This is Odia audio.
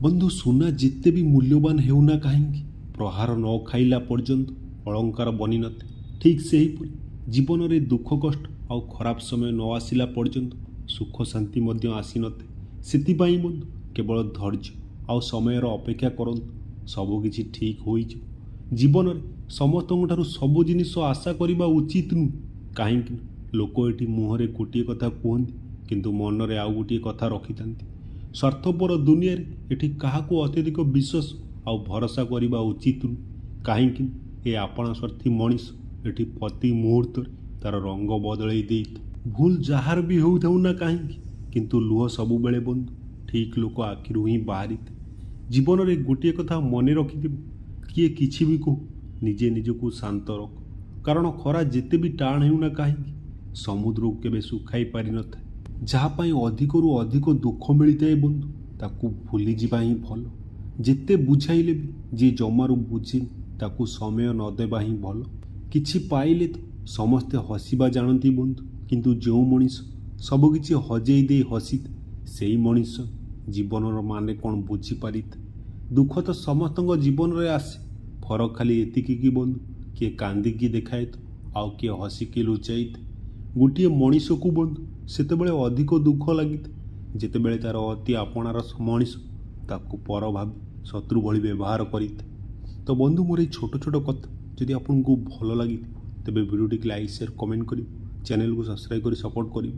ବନ୍ଧୁ ସୁନା ଯେତେ ବି ମୂଲ୍ୟବାନ ହେଉନା କାହିଁକି ପ୍ରହାର ନ ଖାଇଲା ପର୍ଯ୍ୟନ୍ତ ଅଳଙ୍କାର ବନିନଥାଏ। ଠିକ୍ ସେହିପରି ଜୀବନରେ ଦୁଃଖ କଷ୍ଟ ଆଉ ଖରାପ ସମୟ ନ ଆସିଲା ପର୍ଯ୍ୟନ୍ତ ସୁଖ ଶାନ୍ତି ମଧ୍ୟ ଆସିନଥାଏ। ସେଥିପାଇଁ ବନ୍ଧୁ କେବଳ ଧୈର୍ଯ୍ୟ ଆଉ ସମୟର ଅପେକ୍ଷା କରନ୍ତୁ, ସବୁକିଛି ଠିକ୍ ହୋଇଯିବ। ଜୀବନରେ ସମସ୍ତଙ୍କଠାରୁ ସବୁ ଜିନିଷ ଆଶା କରିବା ଉଚିତ ନୁହେଁ। କାହିଁକି ଲୋକ ଏଠି ମୁହଁରେ ଗୋଟିଏ କଥା କୁହନ୍ତି କିନ୍ତୁ ମନରେ ଆଉ ଗୋଟିଏ କଥା ରଖିଥାନ୍ତି। ସ୍ୱାର୍ଥପର ଦୁନିଆରେ ଏଠି କାହାକୁ ଅତ୍ୟଧିକ ବିଶ୍ୱାସ ଆଉ ଭରସା କରିବା ଉଚିତ ନୁହେଁ। କାହିଁକି ଏ ଆପଣା ସ୍ୱାର୍ଥୀ ମଣିଷ ଏଠି ପ୍ରତି ମୁହୂର୍ତ୍ତରେ ତାର ରଙ୍ଗ ବଦଳେଇ ଦେଇଥାଏ। ଭୁଲ ଯାହାର ବି ହେଉଥାଉ ନା କାହିଁକି, କିନ୍ତୁ ଲୁହ ସବୁବେଳେ ବନ୍ଧୁ ଠିକ୍ ଲୋକ ଆଖିରୁ ହିଁ ବାହାରିଥାଏ। ଜୀବନରେ ଗୋଟିଏ କଥା ମନେ ରଖିଥିବ, କିଏ କିଛି ବି କହୁ ନିଜେ ନିଜକୁ ଶାନ୍ତ ରଖ। କାରଣ ଖରା ଯେତେ ବି ଟାଣ ହେଉନା କାହିଁକି ସମୁଦ୍ରକୁ କେବେ ଶୁଖାଇ ପାରିନଥାଏ। ଯାହା ପାଇଁ ଅଧିକରୁ ଅଧିକ ଦୁଃଖ ମିଳିଥାଏ ବନ୍ଧୁ ତାକୁ ଭୁଲିଯିବା ହିଁ ଭଲ। ଯେତେ ବୁଝାଇଲେ ବି ଯିଏ ଜମାରୁ ବୁଝେନି ତାକୁ ସମୟ ନ ଦେବା ହିଁ ଭଲ। କିଛି ପାଇଲେ ତ ସମସ୍ତେ ହସିବା ଜାଣନ୍ତି ବନ୍ଧୁ, କିନ୍ତୁ ଯେଉଁ ମଣିଷ ସବୁକିଛି ହଜେଇ ଦେଇ ହସିଥାଏ ସେଇ ମଣିଷ ଜୀବନର ମାନେ କ'ଣ ବୁଝିପାରିଥାଏ। ଦୁଃଖ ତ ସମସ୍ତଙ୍କ ଜୀବନରେ ଆସେ, ଫରକ ଖାଲି ଏତିକି କି ବନ୍ଧୁ କିଏ କାନ୍ଦିକି ଦେଖାଏ ତ ଆଉ କିଏ ହସିକି ଲୁଚାଇଥାଏ। ଗୋଟିଏ ମଣିଷକୁ ବନ୍ଧୁ ସେତେବେଳେ ଅଧିକ ଦୁଃଖ ଲାଗିଥାଏ ଯେତେବେଳେ ତାର ଅତି ଆପଣାର ମଣିଷ ତାକୁ ପର ଭାବି ଶତ୍ରୁ ଭଳି ବ୍ୟବହାର କରିଥାଏ। ତ ବନ୍ଧୁ ମୋର ଏଇ ଛୋଟ ଛୋଟ କଥା ଯଦି ଆପଣଙ୍କୁ ଭଲ ଲାଗିଥିବ ତେବେ ଭିଡ଼ିଓଟିକୁ ଲାଇକ୍ ସେୟାର କମେଣ୍ଟ କରିବ, ଚ୍ୟାନେଲକୁ ସବସ୍କ୍ରାଇବ୍ କରି ସପୋର୍ଟ କରିବ।